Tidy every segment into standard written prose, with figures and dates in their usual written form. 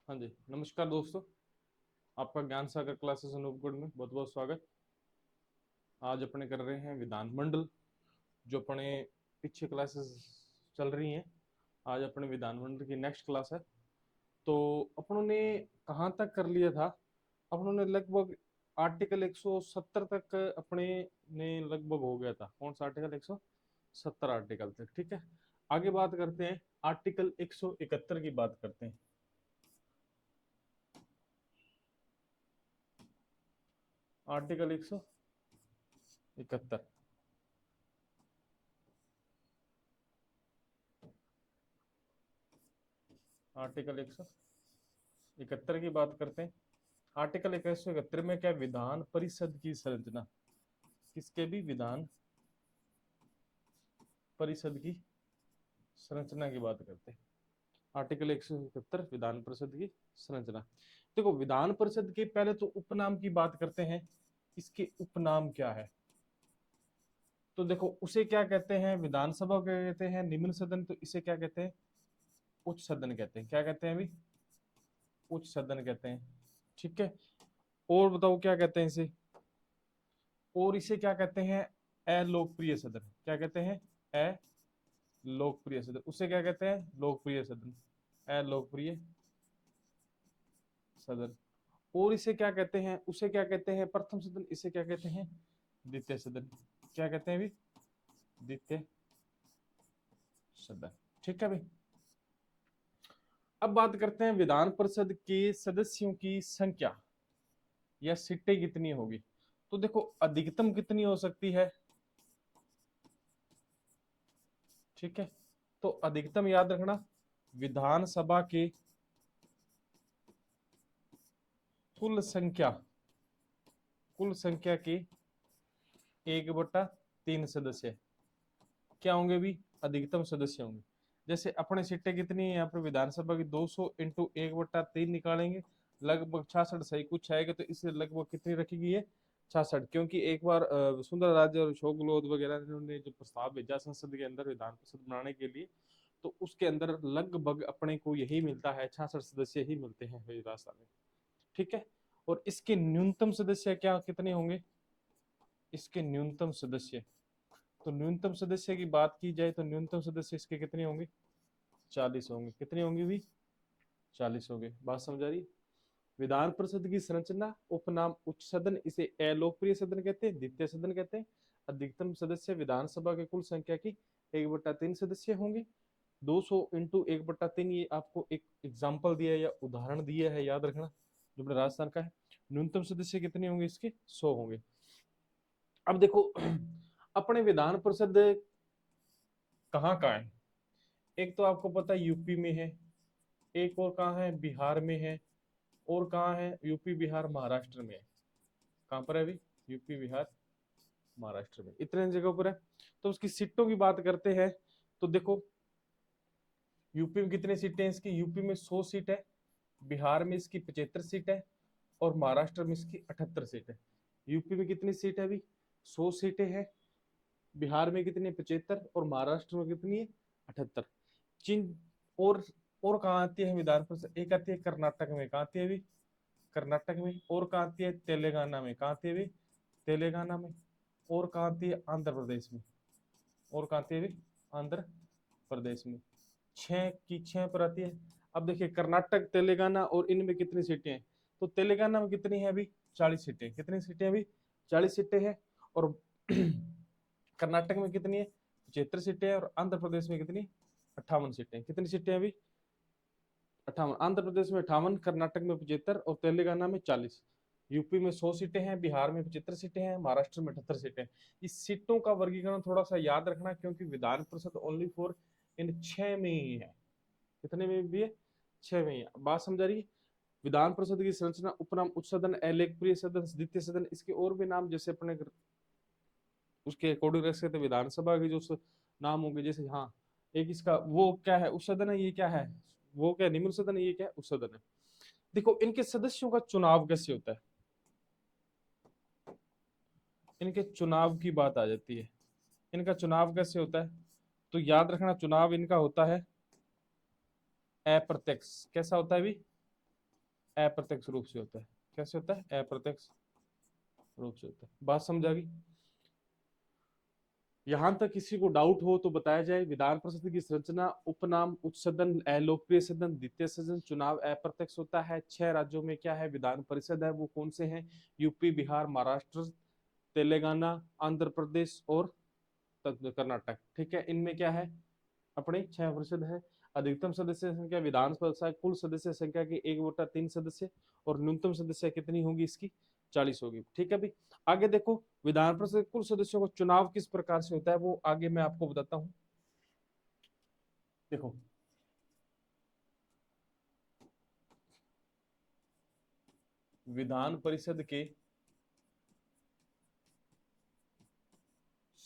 हाँ जी, नमस्कार दोस्तों। आपका ज्ञान सागर क्लासेस अनूपगढ़ में बहुत बहुत स्वागत। आज अपने कर रहे हैं विधान मंडल, जो अपने पीछे क्लासेस चल रही हैं। आज अपने विधान मंडल की नेक्स्ट क्लास है। तो अपनों ने कहाँ तक कर लिया था? अपनों ने लगभग आर्टिकल 170 तक अपने ने लगभग हो गया था। कौन सा आर्टिकल? 170 आर्टिकल तक, ठीक है। आगे बात करते हैं, आर्टिकल 171 की बात करते हैं। आर्टिकल 171, आर्टिकल 171 की बात करते हैं। आर्टिकल 171 में क्या? विधान परिषद की संरचना। किसके भी? विधान परिषद की संरचना की बात करते हैं। आर्टिकल 171 विधान परिषद की संरचना। देखो, विधान परिषद के पहले तो उपनाम की बात करते हैं। इसके उपनाम क्या है? तो देखो, उसे क्या कहते हैं? विधानसभा क्या कहते हैं? निम्न सदन। तो इसे क्या कहते हैं? उच्च सदन कहते हैं। क्या कहते हैं अभी? उच्च सदन कहते हैं, ठीक है। और बताओ क्या कहते हैं इसे? और इसे क्या कहते हैं? अलोकप्रिय सदन। क्या कहते हैं? अलोकप्रिय सदन। उसे क्या कहते हैं? लोकप्रिय सदन। अलोकप्रिय सदन। और इसे क्या कहते हैं? उसे क्या कहते हैं? प्रथम सदन। इसे क्या कहते हैं? द्वितीय सदन। क्या कहते हैं अभी? द्वितीय सदन, ठीक है भाई। अब बात करते हैं विधान परिषद के सदस्यों की संख्या या सीटें कितनी होगी। तो देखो, अधिकतम कितनी हो सकती है, ठीक है। तो अधिकतम याद रखना, विधानसभा के कुल संख्या, कुल संख्या के 1/3 सदस्य क्या होंगे भी? अधिकतम सदस्य होंगे। जैसे अपने सीटें कितनी है यहाँ पर विधानसभा की? 200 इंटू 1/3 निकालेंगे, लगभग 66 सही कुछ आएगा। तो इसे लगभग कितनी रखी है? 66। क्योंकि एक बार सुंदर राज्य और अशोक गहलोत वगैरह ने जो प्रस्ताव भेजा संसद के अंदर विधान परिषद बनाने के लिए, तो उसके अंदर लगभग अपने को यही मिलता है, 66 सदस्य ही मिलते हैं राजस्थान में, ठीक है। और इसके न्यूनतम सदस्य क्या कितने होंगे? इसके न्यूनतम सदस्य, तो न्यूनतम सदस्य की बात की जाए तो न्यूनतम सदस्य इसके कितने होंगे? 40 होंगे। कितने होंगे भी? 40 होंगे। बात समझ आ रही? विधान परिषद की संरचना, उपनाम उच्च सदन, इसे अलोकप्रिय सदन कहते हैं, द्वितीय सदन कहते हैं। अधिकतम सदस्य विधानसभा के कुल संख्या की 1/3 सदस्य होंगे। 200 इंटू 1/3, ये आपको एक एग्जाम्पल दिया है या उदाहरण दिया है, याद रखना, जो अपने राजस्थान का है। न्यूनतम सदस्य कितने होंगे इसके? 100 होंगे। अब देखो, अपने विधान परिषद कहाँ कहाँ है? एक तो आपको पता है यूपी में है, एक और कहाँ है? बिहार में है, और कहाँ है? यूपी बिहार महाराष्ट्र में है। कहाँ पर है अभी? यूपी बिहार महाराष्ट्र में, इतने जगहों पर है। तो उसकी सीटों की बात करते हैं। तो देखो, यूपी में कितनी सीटें हैं इसकी? यूपी में 100 सीट है, बिहार में इसकी 75 सीट है, और महाराष्ट्र में इसकी 78 सीट है। यूपी में कितनी सीट है अभी? 100 सीटें हैं। बिहार में कितनी? 75। और महाराष्ट्र में कितनी है? 78। चिन और कहाँ आती है विधान परिषद? एक आती है कर्नाटक में। कहाँ आती है अभी? कर्नाटक में। और कहाँ आती है? तेलंगाना में। कहाँ आती है अभी? तेलंगाना में। और कहाँ आती है? आंध्र प्रदेश में। और कहाँ आती है अभी? आंध्र प्रदेश में। 6 पर आती है। अब देखिए, कर्नाटक, तेलंगाना और इनमें कितनी सीटें हैं? तो तेलंगाना में कितनी है अभी? 40 सीटें। कितनी सीटें अभी? 40 सीटें हैं। और कर्नाटक में कितनी है? 75 सीटें। और आंध्र प्रदेश में कितनी? 58 सीटें। कितनी सीटें अभी? 58। आंध्र प्रदेश में 58, कर्नाटक में 75 और तेलंगाना में 40। यूपी में 100 सीटें हैं, बिहार में 75 सीटें हैं, महाराष्ट्र में 78 सीटें हैं। इस सीटों का वर्गीकरण थोड़ा सा याद रखना, क्योंकि Vidhan Parishad only for in 6 में ही है। कितने में भी है? 6 में ही है। बात समझा रही है? विधान परिषद की संरचना, उपनाम उच्च सदन, अलोकप्रिय सदन, द्वितीय सदन, इसके और भी नाम जैसे अपने उसके अकॉर्डिंग रख सकते। विधानसभा के जो नाम होंगे, जैसे हाँ, एक इसका वो क्या है? उच्च सदन है। ये क्या है? वो क्या? निम्न सदन है। ये क्या है? उच्च सदन है। देखो, इनके सदस्यों का चुनाव कैसे होता है? इनके चुनाव की बात आ जाती है। इनका चुनाव कैसे होता है? तो याद रखना, चुनाव इनका होता है अप्रत्यक्ष। कैसा होता है भी? अप्रत्यक्ष रूप से होता है। कैसे होता है? अप्रत्यक्ष रूप से होता है। बात समझ आ गई? यहां तक किसी को डाउट हो तो बताया जाए। विधान परिषद की संरचना: उपनाम, उच्च सदन, अलोकप्रिय सदन, द्वितीय सदन। चुनाव अप्रत्यक्ष होता है। 6 राज्यों में क्या है? विधान परिषद है। वो कौन से हैं? यूपी, बिहार, महाराष्ट्र, तेलंगाना, आंध्र प्रदेश और कर्नाटक। ठीक है, इनमें क्या है? अपने 6 परिषद है। अधिकतम सदस्य संख्या विधान परिषद कुल सदस्य संख्या की 1/3 सदस्य, और न्यूनतम सदस्य कितनी होगी इसकी? 40 होगी। ठीक है भाई। आगे देखो, विधान परिषद के कुल सदस्यों का चुनाव किस प्रकार से होता है वो आगे मैं आपको बताता हूं। देखो, विधान परिषद के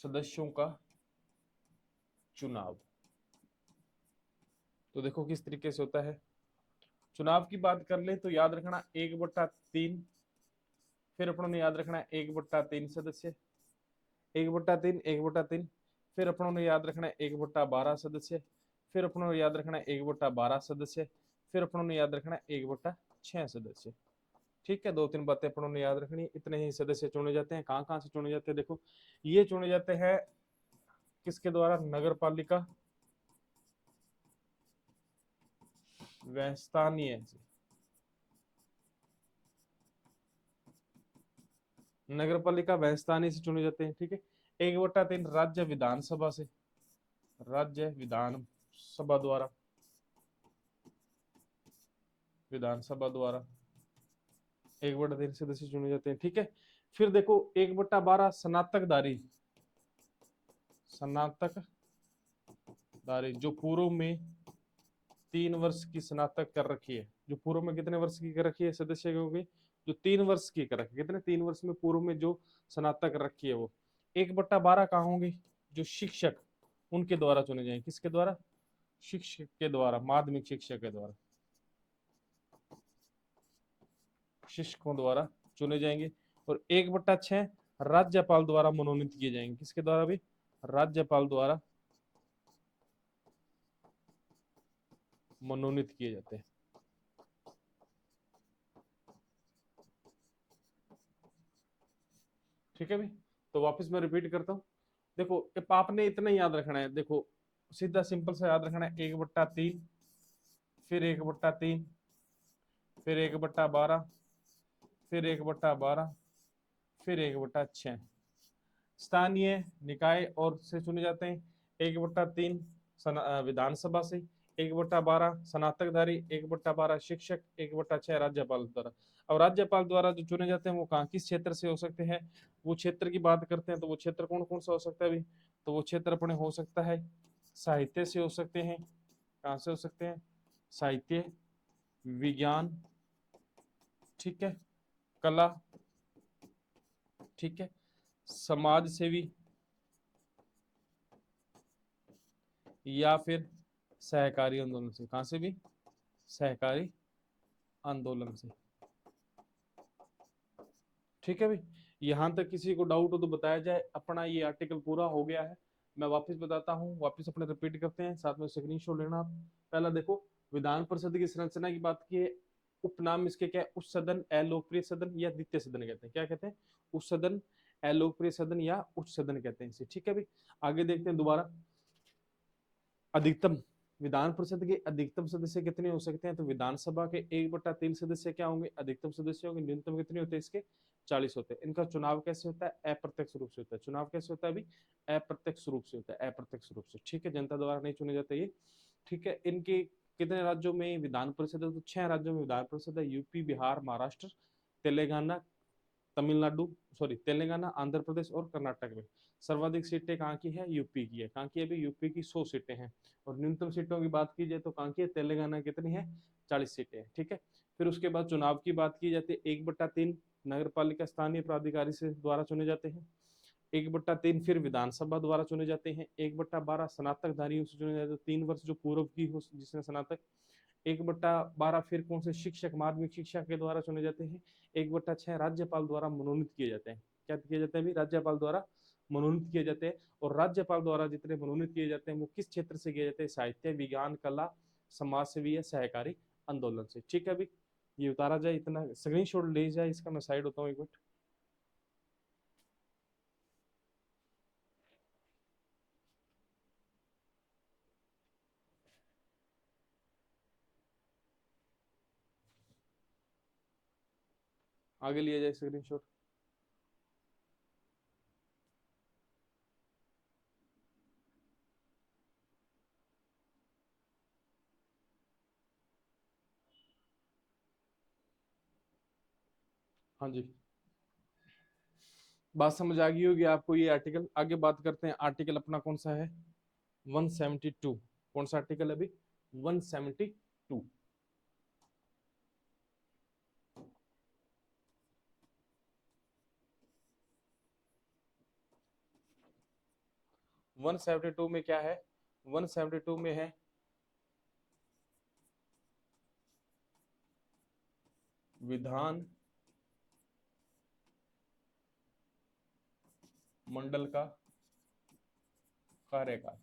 सदस्यों का चुनाव तो देखो किस तरीके से होता है। चुनाव की बात कर ले तो याद रखना 1/3, फिर अपनों ने याद रखना है 1/3 सदस्य, 1/3, 1/3, फिर अपनों ने याद रखना है 1/12 सदस्य, फिर अपनों ने याद रखना है 1/12 सदस्य, फिर अपनों ने याद रखना है 1/6 सदस्य। ठीक है, 2-3 बातें अपनों ने याद रखनी है। इतने ही सदस्य चुने जाते हैं। कहाँ कहाँ से चुने जाते हैं? देखो, ये चुने जाते हैं किसके द्वारा? नगर पालिका व स्थानीय से। नगर पालिका व स्थानीय से चुने जाते हैं। ठीक है, 1/3 राज्य विधानसभा से, राज्य विधानसभा द्वारा, विधानसभा द्वारा 1/3 सदस्य चुने जाते हैं। ठीक है, फिर देखो 1/12 स्नातकधारी, स्नातकधारी जो पूर्व में 3 वर्ष की स्नातक कर रखी है। जो पूर्व में कितने वर्ष की कर रखी है सदस्य हो गई? जो 3 वर्ष की कर रखी है। कितने? 3 वर्ष में पूर्व में जो स्नातक कर रखी है वो। 1/12 कहाँ होंगे? जो शिक्षक, उनके द्वारा चुने जाएंगे। किसके द्वारा? शिक्षक के द्वारा, माध्यमिक शिक्षक के द्वारा, शिक्षकों द्वारा चुने जाएंगे। और 1/6 राज्यपाल द्वारा मनोनीत किए जाएंगे। किसके द्वारा भी? राज्यपाल द्वारा मनोनीत किए जाते हैं। ठीक है भाई, तो वापस मैं रिपीट करता हूँ। देखो, आपने इतना ही याद रखना है। देखो, सीधा सिंपल सा याद रखना है, 1/3, फिर 1/3, फिर 1/12, फिर 1/12, फिर 1/6। स्थानीय निकाय और से चुने जाते हैं। 1/3 विधानसभा से, 1/12 स्नातकधारी, 1/12 शिक्षक, 1/6 राज्यपाल द्वारा। अब राज्यपाल द्वारा जो चुने जाते हैं वो कहाँ, किस क्षेत्र से हो सकते हैं? वो क्षेत्र की बात करते हैं तो वो क्षेत्र कौन कौन सा हो सकता है अभी? तो वो क्षेत्र अपने हो सकता है साहित्य से हो सकते हैं। कहाँ से हो सकते हैं? साहित्य, विज्ञान, ठीक है, कला, ठीक है, समाज सेवी, या फिर सहकारी आंदोलन से। कहां से भी? सहकारी आंदोलन से। ठीक है भाई, यहां तक किसी को डाउट हो तो बताया जाए। अपना ये आर्टिकल पूरा हो गया है। मैं वापस बताता हूँ, वापस अपने रिपीट करते हैं, साथ में स्क्रीनशॉट लेना आप। पहला देखो, विधान परिषद की संरचना की बात की है। उपनाम इसके क्या है? उच्च सदन, अलोकप्रिय सदन या द्वितीय सदन कहते हैं। क्या कहते हैं? उच्च सदन, अलोकप्रिय सदन या उच्च सदन कहते हैं इसे। ठीक है भाई, आगे देखते हैं दोबारा। अधिकतम, विधान परिषद के अधिकतम सदस्य कितने हो सकते हैं? तो विधानसभा के 1/3 सदस्य क्या होंगे? अधिकतम सदस्य होंगे। न्यूनतम कितने होते हैं इसके? 40 होते हैं। इनका चुनाव कैसे होता है? अप्रत्यक्ष रूप से होता है। चुनाव कैसे होता है अभी? अप्रत्यक्ष रूप से होता है, अप्रत्यक्ष रूप से। ठीक है, जनता द्वारा नहीं चुने जाते ये। ठीक है, इनके कितने राज्यों में विधान परिषद है? तो 6 राज्यों में विधान परिषद है। यूपी, बिहार, महाराष्ट्र, तेलंगाना, तमिलनाडु, सॉरी तेलंगाना, आंध्र प्रदेश और कर्नाटक में। सर्वाधिक सीटें कहाँ की है? यूपी की है। कहाँ की है अभी? यूपी की 100 सीटें हैं। और न्यूनतम सीटों की बात की जाए तो कहाँ की है? तेलंगाना कितनी है? 40 सीटें हैं। ठीक है, फिर उसके बाद चुनाव की बात की जाती है। 1/3 नगर पालिका स्थानीय प्राधिकारी से द्वारा चुने जाते हैं। 1/3 फिर विधानसभा द्वारा चुने जाते हैं। 1/12 स्नातकधारियों से चुने जाते हैं, 3 वर्ष जो पूर्व की हो जिसने स्नातक। 1/12 फिर कौन से? शिक्षक, माध्यमिक शिक्षा के द्वारा चुने जाते हैं। 1/6 राज्यपाल द्वारा मनोनीत किए जाते हैं। क्या किए जाते हैं अभी? राज्यपाल द्वारा मनोनीत किए जाते हैं। और राज्यपाल द्वारा जितने मनोनीत किए जाते हैं वो किस क्षेत्र से किए जाते हैं? साहित्य, विज्ञान, कला, समाज सेवी या सहकारी आंदोलन से। ठीक है अभी, ये उतारा जाए, इतना स्क्रीनशॉट ले जाए इसका, मैं साइड होता हूँ एक मिनट। आगे लिया जाए स्क्रीनशॉट। हाँ जी, बात समझ आ गई होगी आपको ये आर्टिकल। आगे बात करते हैं, आर्टिकल अपना कौन सा है, 172। कौन सा आर्टिकल है अभी, 172। 172 में क्या है, 172 में है विधान मंडल का कार्यकाल।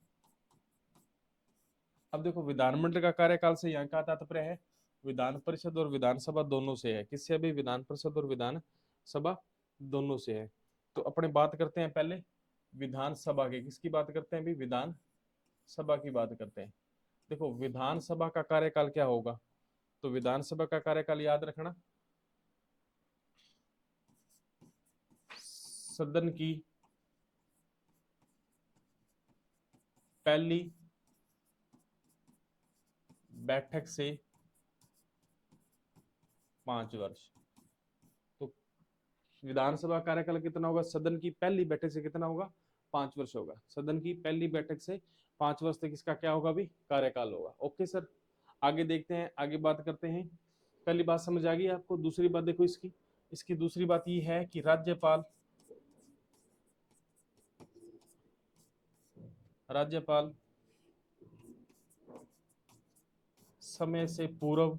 अब देखो, विधानमंडल का कार्यकाल से यहाँ का तात्पर्य है विधान परिषद और विधानसभा दोनों से है। किससे अभी, विधान परिषद और विधानसभा दोनों से है। तो अपने बात करते हैं पहले विधानसभा की, किसकी बात करते हैं अभी, विधानसभा की बात करते हैं। देखो विधानसभा का कार्यकाल क्या होगा, तो विधानसभा का कार्यकाल याद रखना, सदन की पहली बैठक से 5 वर्ष। तो विधानसभा कार्यकाल कितना होगा, सदन की पहली बैठक से कितना होगा, 5 वर्ष होगा। सदन की पहली बैठक से 5 वर्ष तक इसका क्या होगा, अभी कार्यकाल होगा। ओके सर, आगे देखते हैं, आगे बात करते हैं। पहली बात समझ आ गई आपको। दूसरी बात देखो इसकी, इसकी दूसरी बात ये है कि राज्यपाल राज्यपाल समय से पूर्व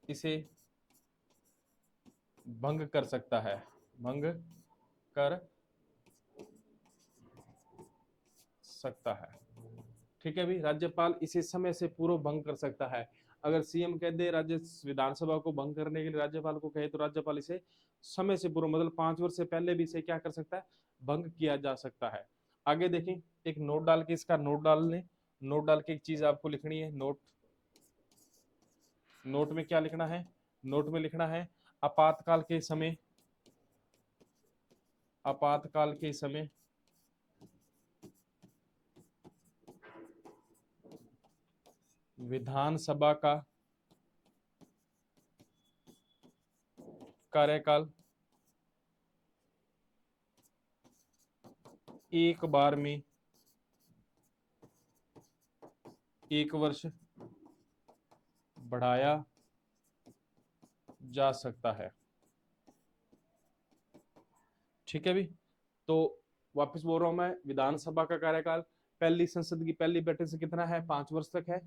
इसे भंग कर सकता है, भंग कर सकता है। ठीक है भाई, राज्यपाल इसे समय से पूर्व भंग कर सकता है। अगर सीएम कह दे राज्य विधानसभा को भंग करने के लिए राज्यपाल को कहे, तो राज्यपाल इसे समय से पूर्व मतलब 5 वर्ष से पहले भी इसे क्या कर सकता है, भंग किया जा सकता है। आगे देखें, एक नोट डाल के, इसका नोट डाल लें। नोट डाल के एक चीज आपको लिखनी है, नोट। नोट में क्या लिखना है, नोट में लिखना है आपातकाल के समय, आपातकाल के समय विधानसभा का कार्यकाल एक बार में 1 वर्ष बढ़ाया जा सकता है। ठीक है भी, तो वापस बोल रहा हूं मैं, विधानसभा का कार्यकाल पहली संसद की पहली बैठक से कितना है, 5 वर्ष तक है।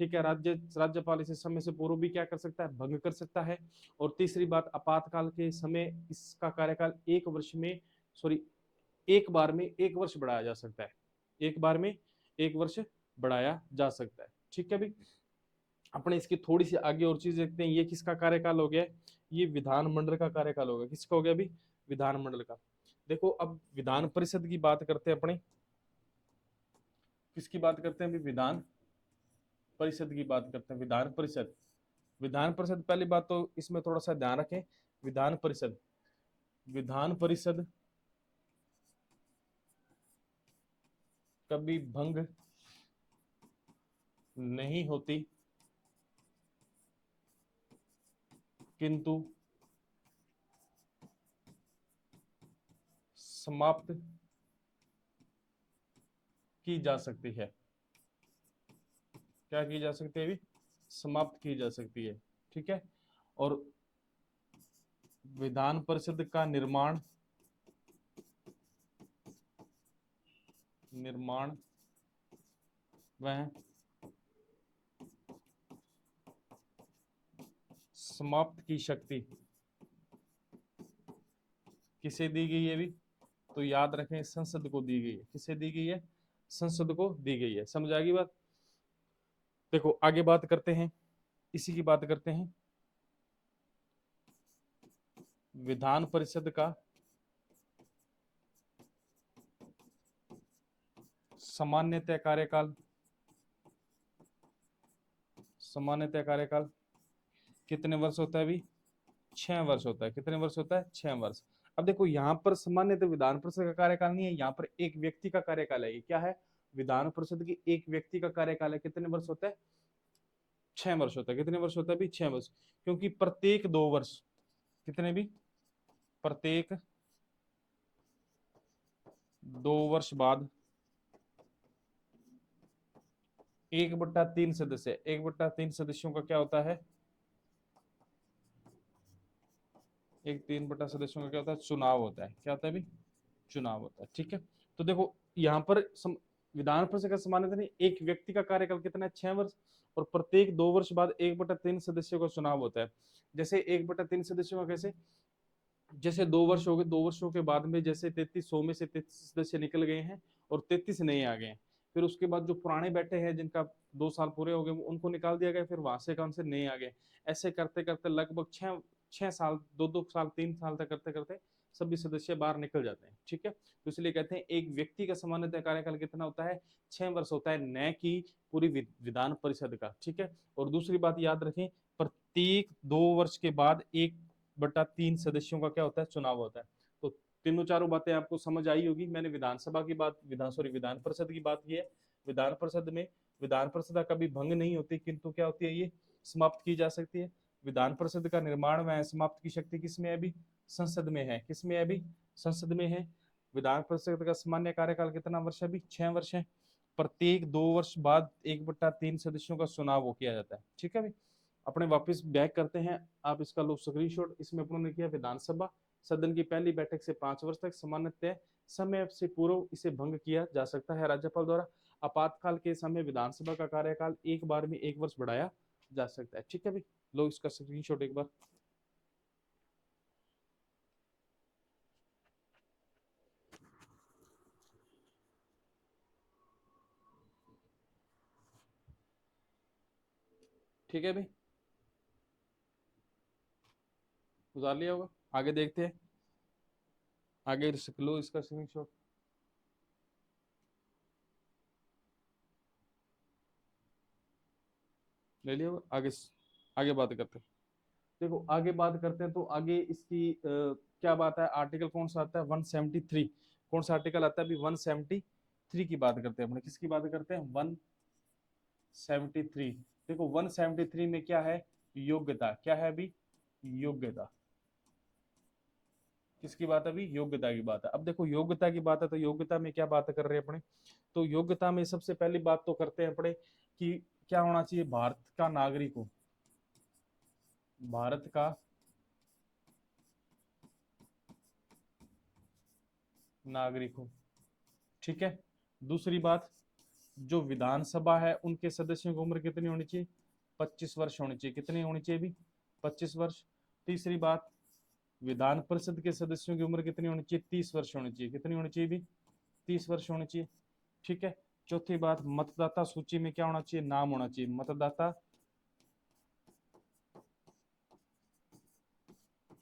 ठीक है, राज्यपाल इसे समय से पूर्व भी क्या कर सकता है, भंग कर सकता है। और तीसरी बात, आपातकाल के समय इसका कार्यकाल 1 वर्ष में, सॉरी, एक बार में 1 वर्ष बढ़ाया जा सकता है, एक बार में 1 वर्ष बढ़ाया जा सकता है। ठीक है भी, अपने इसकी थोड़ी सी आगे और चीज देखते हैं। ये किसका कार्यकाल हो गया, ये विधानमंडल का कार्यकाल हो गया। किसका हो गया अभी, विधानमंडल का। देखो अब विधान परिषद की बात करते हैं अपने, किसकी बात करते हैं अभी, विधान परिषद की बात करते हैं। विधान परिषद, विधान परिषद, पहली बात तो इसमें थोड़ा सा ध्यान रखें, विधान परिषद, विधान परिषद कभी भंग नहीं होती, किंतु समाप्त की जा सकती है। क्या की जा सकती है अभी, समाप्त की जा सकती है। ठीक है, और विधान परिषद का निर्माण, निर्माण वह समाप्त की शक्ति किसे दी गई है अभी, तो याद रखें संसद को दी गई है। किसे दी गई है, संसद को दी गई है। समझ आ गई बात। देखो आगे बात करते हैं, इसी की बात करते हैं, विधान परिषद का सामान्यतः कार्यकाल, सामान्यतः कार्यकाल कितने वर्ष होता है अभी? 6 वर्ष होता है। कितने वर्ष होता है? 6 वर्ष। अब देखो यहाँ पर सामान्यतः विधान परिषद का कार्यकाल नहीं है, यहाँ पर एक व्यक्ति का कार्यकाल है। ये क्या है? विधान परिषद की एक व्यक्ति का कार्यकाल है। कितने वर्ष होता है? 6 वर्ष होता है। कितने वर्ष होता है अभी? 6 वर्ष। क्योंकि प्रत्येक 2 वर्ष, कितने भी, प्रत्येक 2 वर्ष बाद 1/3 सदस्य, 1/3 सदस्यों का क्या होता है? 1/3 सदस्यों का क्या होता है? चुनाव होता है। क्या होता है अभी? चुनाव होता है। ठीक है, तो देखो यहाँ पर विधान परिषद का सामान्यतः नहीं, एक व्यक्ति का कार्यकाल कितना है? 6 वर्ष। और प्रत्येक 2 वर्ष बाद 1/3 सदस्यों का चुनाव होता है। जैसे 1/3 सदस्यों का कैसे? जैसे 2 वर्ष हो गए, 2 वर्षों के बाद में जैसे 33 में से 33 सदस्य निकल गए हैं और 33 नए आ गए हैं, फिर उसके बाद जो पुराने बैठे हैं जिनका 2 साल पूरे हो गए उनको निकाल दिया गया, फिर वहां से कौन से नए आ गए। ऐसे करते करते लगभग 6 6 साल, 2 2 साल, 3 साल तक करते करते सभी सदस्य बाहर निकल जाते हैं। ठीक है, तो इसलिए कहते हैं एक व्यक्ति का सामान्यतः कार्यकाल कितना होता है? 6 वर्ष होता है, न कि पूरी विधान परिषद का। ठीक है, और दूसरी बात याद रखें, प्रत्येक 2 वर्ष के बाद 1/3 सदस्यों का क्या होता है? चुनाव होता है। तो तीनों चारों बातें आपको समझ आई होगी। मैंने विधानसभा की बात, विधान परिषद की बात की है। विधान परिषद में विधान परिषद कभी भंग नहीं होती, किंतु क्या होती है? ये समाप्त की जा सकती है। विधान परिषद का निर्माण व समाप्त की शक्ति किसमें है अभी? संसद में है। किसमें है अभी? संसद में है। विधान परिषद का सामान्य कार्यकाल कितना वर्ष है अभी? 6 वर्ष है। प्रत्येक 2 वर्ष बाद 1/3 सदस्यों का चुनाव वो किया जाता है। ठीक है भाई, अपने वापस बैक करते हैं। आप इसका लो स्क्रीनशॉट। इसमें अपनों ने किया विधानसभा सदन की पहली बैठक से 5 वर्ष तक सामान्यतः समय से पूर्व इसे भंग किया जा सकता है राज्यपाल द्वारा। आपातकाल के समय विधानसभा का कार्यकाल एक बार में 1 वर्ष बढ़ाया जा सकता है। ठीक है भाई, लो इसका स्क्रीनशॉट एक बार। ठीक है भाई, उतार लिया होगा। आगे देखते हैं, आगे लो इसका स्क्रीनशॉट। ले लिया होगा। आगे आगे बात करते हैं। देखो आगे बात करते हैं तो आगे इसकी क्या बात है? आर्टिकल कौन सा आता है? 173। कौन सा आर्टिकल आता है अभी? 173 की बात करते हैं अपने। किसकी बात करते हैं? 173। देखो 173 में क्या है? योग्यता। क्या है अभी? योग्यता। किसकी बात है अभी? योग्यता की बात है। अब देखो योग्यता की बात है तो योग्यता में क्या बात कर रहे हैं अपने? तो योग्यता में सबसे पहली बात तो करते हैं अपने कि क्या होना चाहिए? भारत का नागरिक हो, भारत का नागरिक हो। ठीक है, दूसरी बात, जो विधानसभा है उनके सदस्यों की उम्र कितनी होनी चाहिए? 25 वर्ष होनी चाहिए। कितनी होनी चाहिए अभी? 25 वर्ष। तीसरी बात, विधान परिषद के सदस्यों की उम्र कितनी होनी चाहिए? 30 वर्ष होनी चाहिए। कितनी होनी चाहिए अभी? 30 वर्ष होनी चाहिए। ठीक है, चौथी बात, मतदाता सूची में क्या होना चाहिए? नाम होना चाहिए। मतदाता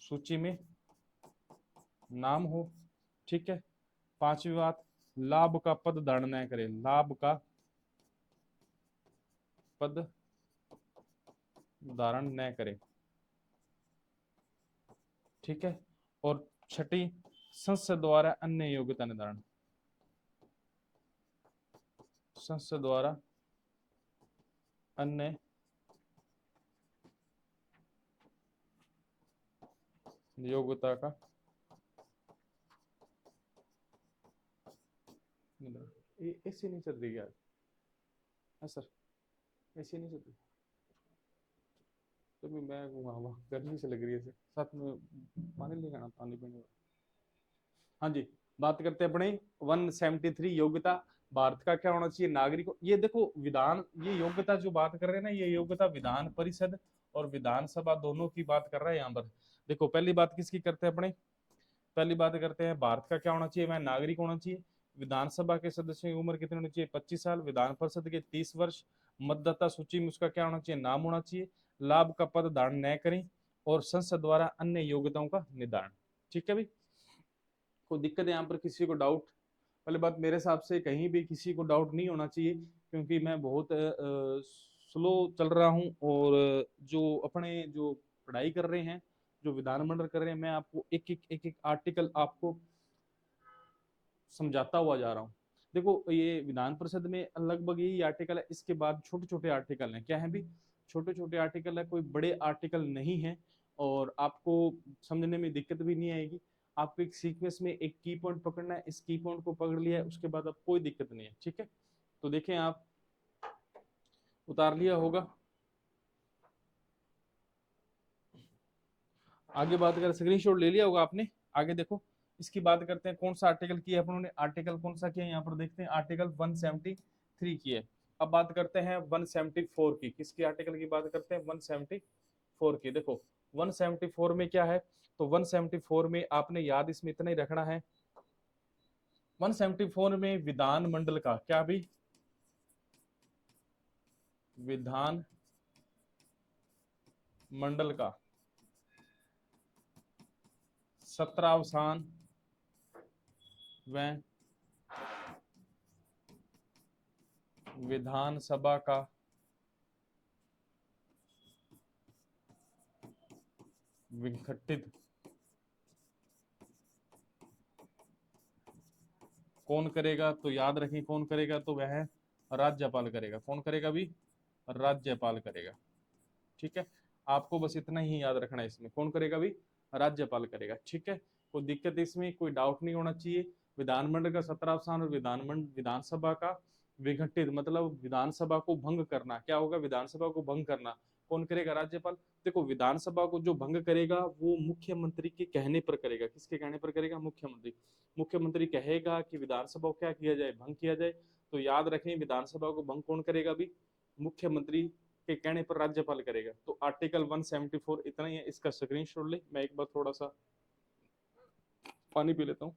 सूची में नाम हो। ठीक है, पांचवी बात, लाभ का पद धारण न करे। लाभ का पद धारण न करे। ठीक है, और छठी, संसद द्वारा अन्य योग्यता निर्धारण। संसद द्वारा अन्य योग्यता का ऐसी नहीं चल रही यार। हाँ सर, ऐसी नहीं चल रही। तो भी मैं वहाँ गर्मी से लग रही है सर। साथ में पानी लेकर आना, पानी पीने। हाँ जी, बात करते हैं अपने 173 योग्यता। भारत का क्या होना चाहिए? नागरिक। ये देखो विधान, ये योग्यता जो बात कर रहे हैं ना, ये योग्यता विधान परिषद और विधानसभा दोनों की बात कर रहा है यहाँ पर। देखो पहली बात किसकी करते हैं अपने? पहली बात करते हैं भारत का क्या होना चाहिए? वह नागरिक होना चाहिए। विधानसभा के सदस्यों की उम्र कितनी होनी चाहिए? 25 साल। विधान परिषद के 30 वर्ष। मतदाता सूची में उसका क्या होना चाहिए, नाम होना चाहिए, लाभ का पद धारण न करें, और संसद द्वारा अन्य योग्यताओं का निर्धारण। ठीक है भाई, कोई दिक्कत है यहाँ पर किसी को डाउट? पहले बात, मेरे हिसाब से कहीं भी किसी को डाउट नहीं होना चाहिए, क्योंकि मैं बहुत स्लो चल रहा हूँ, और जो अपने जो पढ़ाई कर रहे हैं, जो विधानमंडल कर रहे हैं, मैं आपको एक एक आर्टिकल आपको समझाता हुआ जा रहा हूँ। देखो, ये विधान परिषद में लगभग यही आर्टिकल है, इसके बाद छोटे छोटे आर्टिकल हैं। क्या है भी? छोटे छोटे आर्टिकल है, कोई बड़े आर्टिकल नहीं है, और आपको समझने में दिक्कत भी नहीं आएगी। आपको एक सीक्वेंस में एक की पॉइंट पकड़ना है, इस की पॉइंट को पकड़ लिया है, उसके बाद अब कोई दिक्कत नहीं है। ठीक है, तो देखें, आप उतार लिया होगा। आगे बात करें, स्क्रीनशॉट ले लिया होगा आपने। आगे देखो, इसकी बात करते हैं, कौन सा आर्टिकल किया अपनों ने, आर्टिकल कौन सा किया, यहाँ पर देखते हैं, आर्टिकल 173 की है। अब बात करते हैं 174 की। किसकी आर्टिकल की बात करते हैं? 174 की। देखो 174 में क्या है, तो 174 में आपने याद इसमें इतना ही रखना है, 174 में विधानमंडल का क्या भी, विधान मंडल का सत्रावसान व विधानसभा का विघटित कौन करेगा, तो याद रखें कौन करेगा, तो वह राज्यपाल करेगा। कौन करेगा भी? राज्यपाल करेगा। ठीक है, आपको बस इतना ही याद रखना है, इसमें कौन करेगा भी? राज्यपाल करेगा। ठीक है, कोई दिक्कत इसमें कोई डाउट नहीं होना चाहिए। विधानमंडल का सत्रावसान और विधानसभा का विघटित, मतलब विधानसभा को भंग करना। क्या होगा? विधानसभा को भंग करना। कौन करेगा? राज्यपाल। देखो, विधानसभा को जो भंग करेगा वो मुख्यमंत्री के कहने पर करेगा। किसके कहने पर करेगा? मुख्यमंत्री। मुख्यमंत्री कहेगा कि विधानसभा को क्या किया जाए? भंग किया जाए। तो याद रखें, विधानसभा को भंग कौन करेगा भी? मुख्यमंत्री के कहने पर राज्यपाल करेगा। तो आर्टिकल 174 इतना ही है, इसका स्क्रीनशॉट ले। मैं एक बार थोड़ा सा पानी पी लेता हूँ।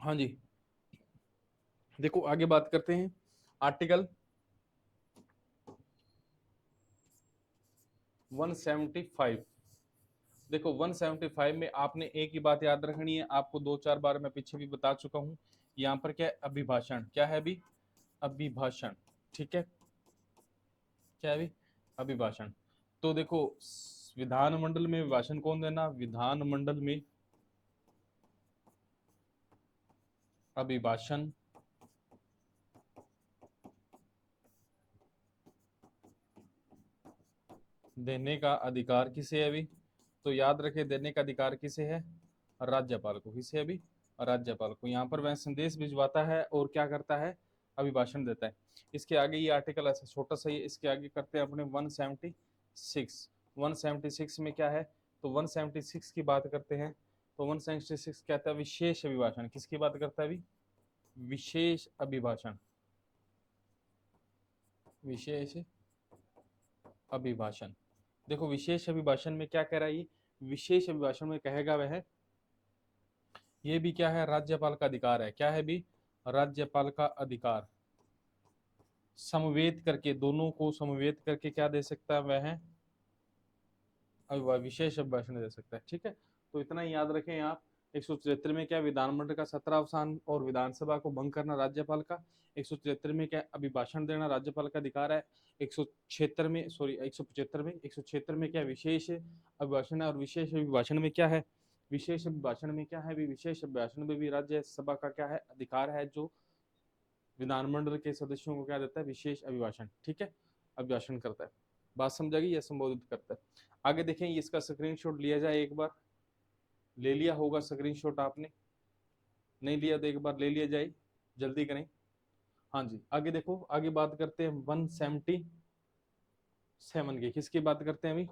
हाँ जी, देखो आगे बात करते हैं, आर्टिकल 175। देखो 175 में आपने एक ही बात याद रखनी है, आपको दो चार बार मैं पीछे भी बता चुका हूं। यहाँ पर क्या है? अभिभाषण। क्या है अभी? अभिभाषण। ठीक है, क्या है अभी? अभिभाषण। तो देखो, विधानमंडल में भाषण कौन देना? विधानमंडल में अभिभाषण देने का अधिकार किसे है अभी? तो याद रखे, देने का अधिकार किसे है? राज्यपाल को। किसे अभी? राज्यपाल को। यहाँ पर वह संदेश भिजवाता है और क्या करता है? अभिभाषण देता है। इसके आगे ये आर्टिकल ऐसा छोटा सा ही है, इसके आगे करते हैं अपने 176। 176 में क्या है? तो 176 की बात करते हैं, तो 176 कहता है विशेष अभिभाषण। किसकी बात करता है अभी? विशेष अभिभाषण। विशेष अभिभाषण। देखो, विशेष अभिभाषण में क्या कह रहा है ये? विशेष अभिभाषण में कहेगा वह, ये भी क्या है? राज्यपाल का अधिकार है। क्या है भी? राज्यपाल का अधिकार। समवेत करके, दोनों को समवेत करके क्या दे सकता है वह? विशेष अभिभाषण दे सकता है। ठीक है, तो इतना ही याद रखें आप। 173 में क्या? विधानमंडल का सत्रावसान और विधानसभा को भंग करना राज्यपाल का। 173 में क्या? अभिभाषण देना राज्यपाल का अधिकार है। 176 में, सॉरी 175 में, 176 में क्या? विशेष अभिभाषण है। और विशेष अभिभाषण में क्या है? विशेष अभिभाषण में क्या है भी? विशेष अभिभाषण में भी राज्यसभा का क्या है? अधिकार है, जो विधानमंडल के सदस्यों को क्या देता है? विशेष अभिभाषण। ठीक है, अभिभाषण करता है। बात समझा गई? या संबोधित करता है। आगे देखें, इसका स्क्रीनशॉट लिया जाए एक बार। ले लिया होगा स्क्रीनशॉट आपने, नहीं लिया तो एक बार ले लिया जाए। जल्दी करें। हाँ जी, आगे देखो, आगे बात करते हैं 177 की। किसकी बात करते हैं अभी?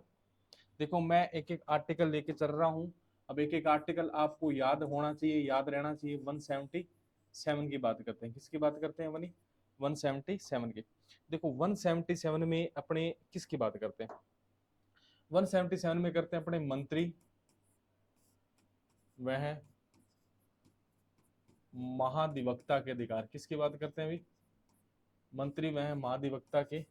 देखो मैं एक एक आर्टिकल लेके चल रहा हूँ। अब एक एक आर्टिकल आपको याद होना चाहिए, याद रहना चाहिए। 177 की बात करते हैं। किसकी बात करते हैं बनी? 177 की। देखो 177 में अपने किसकी बात करते हैं? 177 में करते हैं अपने मंत्री वह महाधिवक्ता के अधिकार। किसकी बात करते हैं अभी? मंत्री वह महाधिवक्ता के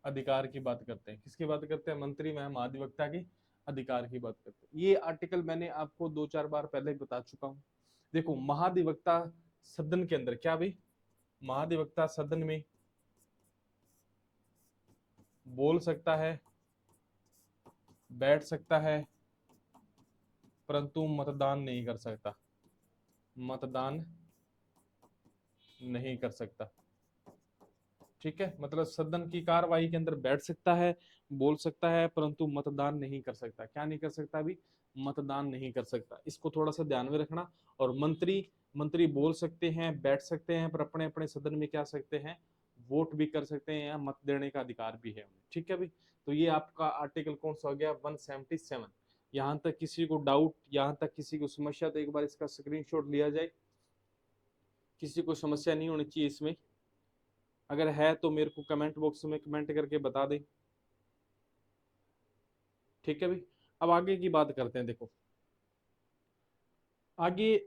अधिकार की बात करते हैं। किसकी बात करते हैं? मंत्री वह महाधिवक्ता के अधिकार की बात करते हैं। ये आर्टिकल मैंने आपको 2-4 बार पहले बता चुका हूं। देखो महाधिवक्ता सदन के अंदर क्या भाई? महाधिवक्ता सदन में बोल सकता है, बैठ सकता है, परंतु मतदान नहीं कर सकता। मतदान नहीं कर सकता। ठीक है, मतलब सदन की कार्रवाई के अंदर बैठ सकता है, बोल सकता है, परंतु मतदान नहीं कर सकता। क्या नहीं कर सकता अभी? मतदान नहीं कर सकता। इसको थोड़ा सा ध्यान में रखना। और मंत्री, मंत्री बोल सकते हैं, बैठ सकते हैं, पर अपने अपने सदन में क्या सकते हैं? वोट भी कर सकते हैं, या मत देने का अधिकार भी है उन्हें। ठीक है भाई, तो ये आपका आर्टिकल कौन सा हो गया? 177। यहाँ तक किसी को डाउट, यहाँ तक किसी को समस्या, तो एक बार इसका स्क्रीनशॉट लिया जाए। किसी को समस्या नहीं होनी चाहिए इसमें। अगर है तो मेरे को कमेंट बॉक्स में कमेंट करके बता दें। ठीक है भाई, अब आगे की बात करते हैं। देखो आगे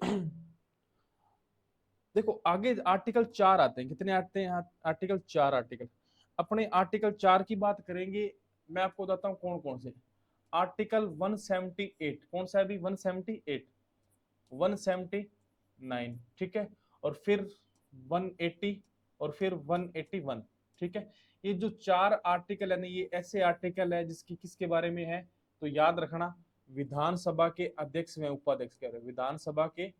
देखो आगे आर्टिकल 4 आते हैं। कितने आते हैं? आर्टिकल 4। आर्टिकल अपने आर्टिकल 4 की बात करेंगे। मैं आपको बताता हूँ कौन कौन से। आर्टिकल 178 कौन सा है अभी? 178, 179, ठीक है, और फिर 180, और फिर 181। ठीक है, ये जो 4 आर्टिकल है ना, ये ऐसे आर्टिकल है जिसकी किसके बारे में है? तो याद रखना, विधानसभा के अध्यक्ष व उपाध्यक्ष के बारे में। विधानसभा के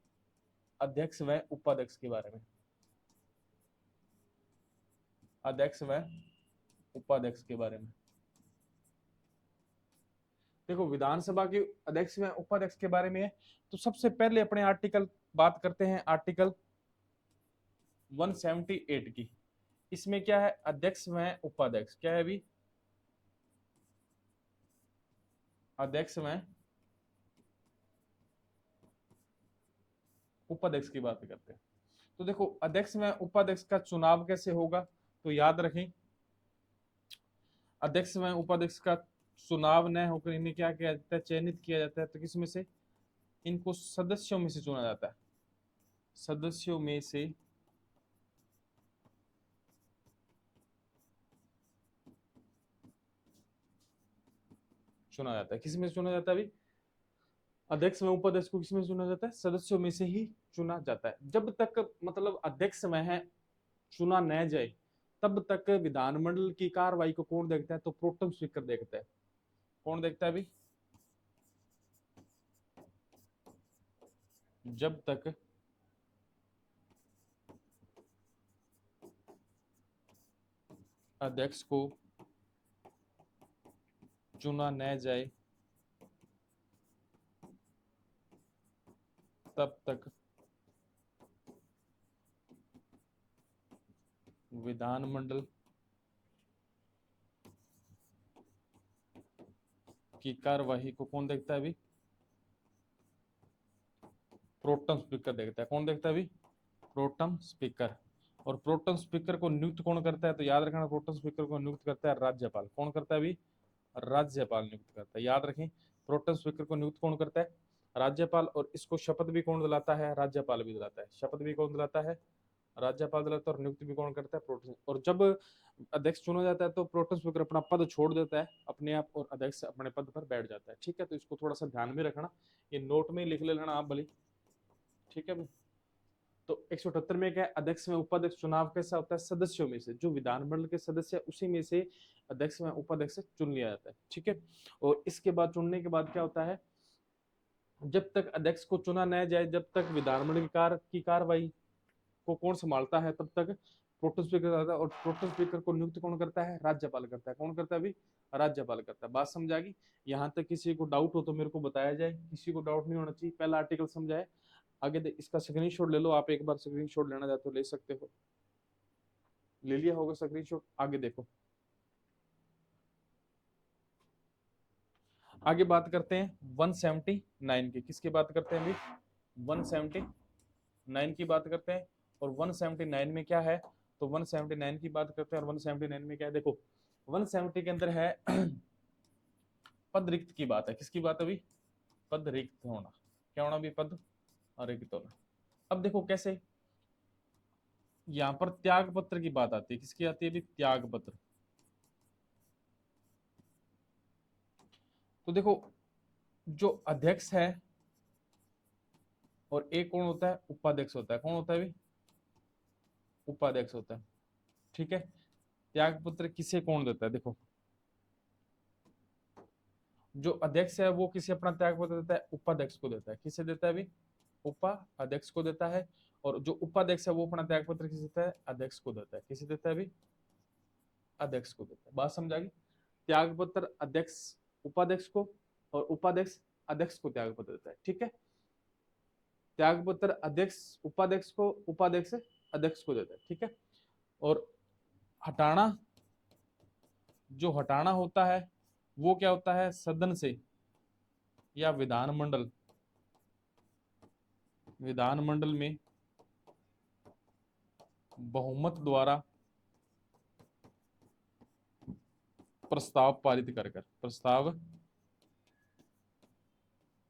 अध्यक्ष व उपाध्यक्ष के बारे में। अध्यक्ष व उपाध्यक्ष के बारे में। देखो विधानसभा के अध्यक्ष व उपाध्यक्ष के बारे में है, तो सबसे पहले अपने आर्टिकल बात करते हैं आर्टिकल 178 की। इसमें क्या है? अध्यक्ष व उपाध्यक्ष। क्या है अभी? अध्यक्ष व उपाध्यक्ष की बात करते हैं। तो देखो अध्यक्ष व उपाध्यक्ष का चुनाव कैसे होगा? तो याद रखें, अध्यक्ष व उपाध्यक्ष का चुनाव न होकर इन्हें क्या किया जाता है? चयनित किया जाता है। तो किसमें से? इनको सदस्यों में से चुना जाता है। सदस्यों में से चुना जाता है। किसमें से चुना जाता है अभी? अध्यक्ष व उपाध्यक्ष को किसमें चुना जाता है? सदस्यों में से ही चुना जाता है। जब तक मतलब अध्यक्ष वह चुना न जाए, तब तक विधानमंडल की कार्रवाई को कौन देखता है? तो प्रोटेम स्पीकर देखता है। कौन देखता है अभी? जब तक अध्यक्ष को चुना न जाए, तब तक विधानमंडल की कार्यवाही को कौन देखता है अभी? प्रोटेम स्पीकर देखता है। कौन देखता है अभी? Pro tem speaker. और प्रोटेम स्पीकर को नियुक्त कौन करता है? तो याद रखना, प्रोटेम स्पीकर को नियुक्त करता है राज्यपाल। कौन करता है अभी? राज्यपाल नियुक्त करता है। याद रखें, प्रोटेम स्पीकर को नियुक्त कौन करता है? राज्यपाल। और इसको शपथ भी कौन दिलाता है? राज्यपाल भी दिलाता है। शपथ भी कौन दिलाता है? राज्यपाल दिलाता है। और नियुक्त भी कौन करता है? प्रोटेम। और जब अध्यक्ष चुना जाता है तो प्रोटेम स्पीकर अपना पद छोड़ देता है अपने आप, और अध्यक्ष अपने पद पर बैठ जाता है। ठीक है, तो इसको थोड़ा सा ध्यान में रखना, ये नोट में लिख लेना आप भले। ठीक है भाई, तो 178 में क्या है? अध्यक्ष में उपाध्यक्ष चुनाव कैसा होता है? सदस्यों में से, जो विधानमंडल के सदस्य उसी में से अध्यक्ष में उपाध्यक्ष चुन लिया जाता है। ठीक है, और इसके बाद चुनने के बाद क्या होता है? जब तक अध्यक्ष को चुना न जाए, जब तक विधानमंडल की कार्रवाई को कौन संभालता है? तब तक प्रोटेम स्पीकर आता है, और प्रोटेम स्पीकर को नियुक्त कौन करता है? राज्यपाल करता है। कौन करता है अभी? राज्यपाल करता है। बात समझा गई? यहाँ तक किसी को डाउट हो तो मेरे को बताया जाए, किसी को डाउट नहीं होना चाहिए। पहला आर्टिकल समझाए, आगे इसका स्क्रीनशॉट ले लो आप, एक बार स्क्रीनशॉट लेना चाहते हो ले सकते हो। ले लिया होगा स्क्रीनशॉट? आगे देखो, आगे बात करते हैं 179 की। किसकी बात करते हैं अभी? 179 की बात करते हैं। और 179 में क्या है? तो 179 की बात करते हैं, और 179 में क्या है देखो, 170 के अंदर है पद रिक्त की बात है। किसकी बात है अभी? पद रिक्त होना। क्या होना भी? पद रिक्त होना। अब देखो कैसे, यहां पर त्याग पत्र की बात आती है। किसकी आती है अभी? त्याग पत्र। तो देखो, जो अध्यक्ष है और एक कौन होता है? उपाध्यक्ष होता है। कौन होता है अभी? उपाध्यक्ष होता है। ठीक है। त्याग पत्र किसे कौन देता है? देखो, जो अध्यक्ष है वो किसे अपना त्याग पत्र देता है? उपाध्यक्ष को देता है। किसे देता है अभी? उपाध्यक्ष को देता है। और जो उपाध्यक्ष है वो अपना त्याग पत्र किसे देता है? अध्यक्ष को देता है। किसे देता है अभी? अध्यक्ष को देता है। बात समझा गई? त्याग पत्र अध्यक्ष उपाध्यक्ष को, और उपाध्यक्ष अध्यक्ष को त्याग पत्र देता है। ठीक है। त्याग पत्र अध्यक्ष उपाध्यक्ष को, उपाध्यक्ष अध्यक्ष को देता है। ठीक है। और हटाना, जो हटाना होता है वो क्या होता है? सदन से या विधानमंडल, विधानमंडल में बहुमत द्वारा प्रस्ताव पारित कर कर, प्रस्ताव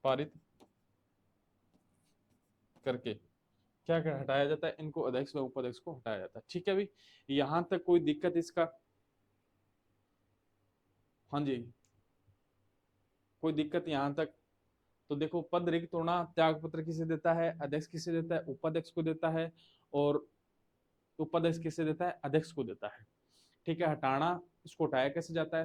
पारित करके क्या क्या हटाया जाता है? इनको अध्यक्ष व उपाध्यक्ष को हटाया जाता है। ठीक है भाई, यहां तक कोई दिक्कत इसका? हाँ जी, कोई दिक्कत यहां तक? तो देखो, पद रिक्त होना, त्याग पत्र किसे देता है? अध्यक्ष किसे देता है? उपाध्यक्ष को देता है। और उपाध्यक्ष किसे देता है? अध्यक्ष को देता है। ठीक है। हटाना, इसको हटाया कैसे जाता है?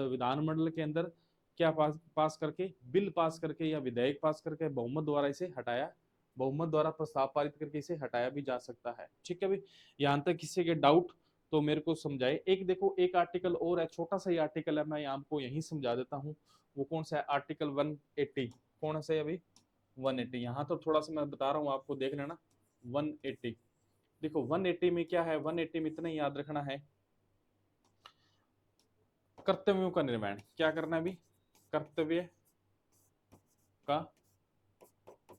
विधानमंडल के अंदर क्या पास करके, बिल पास करके या विधेयक पास करके बहुमत द्वारा इसे हटाया, बहुमत द्वारा प्रस्ताव पारित करके इसे हटाया भी जा सकता है। ठीक है भाई, यहां तक किसी के डाउट तो मेरे को समझाए। एक देखो, एक आर्टिकल और है, छोटा सा ही आर्टिकल है, मैं आपको यही समझा देता हूँ। वो कौन सा है? आर्टिकल 180। कौन सा है अभी? 180। यहाँ तो थोड़ा सा मैं बता रहा हूँ आपको, देख लेना। 180, देखो 180 में क्या है? 180 में इतना ही याद रखना है, कर्तव्यों का निर्वहन। क्या करना है अभी? कर्तव्य का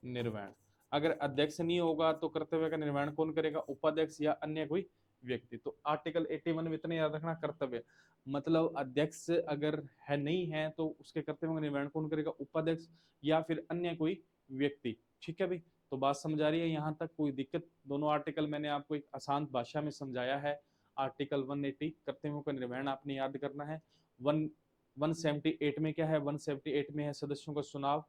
निर्वहन। अगर अध्यक्ष नहीं होगा तो कर्तव्य का निर्वहन कौन करेगा? उपाध्यक्ष या अन्य कोई व्यक्ति। तो आर्टिकल 81 में इतना याद रखना, कर्तव्य मतलब अध्यक्ष अगर है नहीं है तो उसके कर्तव्यों का निर्वहन कौन करेगा? उपाध्यक्ष या फिर अन्य कोई व्यक्ति। ठीक है भाई, तो बात समझ आ रही है यहाँ तक? कोई दिक्कत? दोनों आर्टिकल मैंने आपको एक आसान भाषा में समझाया है। आर्टिकल 180 कर्तव्यों का निर्वहन आपने याद करना है। 178 में क्या है? 178 में है सदस्यों का चुनाव।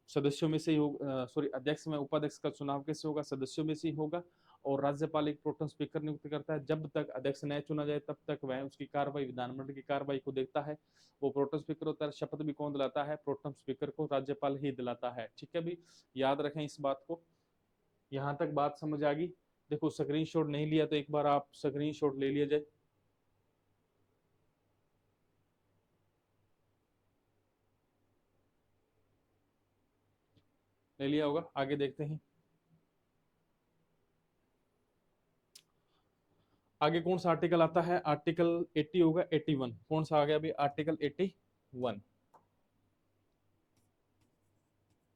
सदस्यों में से ही होगा, सॉरी, अध्यक्ष में उपाध्यक्ष का चुनाव कैसे होगा? सदस्यों में से ही होगा। और राज्यपाल एक प्रोटेम स्पीकर नियुक्त करता है। जब तक अध्यक्ष न चुना जाए तब तक वह उसकी कार्रवाई, विधानमंडल की कार्रवाई को देखता है। वो प्रोटेम स्पीकर होता है। शपथ भी कौन दिलाता है? प्रोटेम स्पीकर को राज्यपाल ही दिलाता है। ठीक है भी, याद रखें इस बात को। यहाँ तक बात समझ आ गई? देखो, स्क्रीनशॉट नहीं लिया तो एक बार आप स्क्रीनशॉट ले लिया जाए। ले लिया होगा, आगे देखते हैं। आगे कौन सा आर्टिकल आता है? आर्टिकल 80 होगा, 81। कौन सा आ गया अभी? आर्टिकल 81।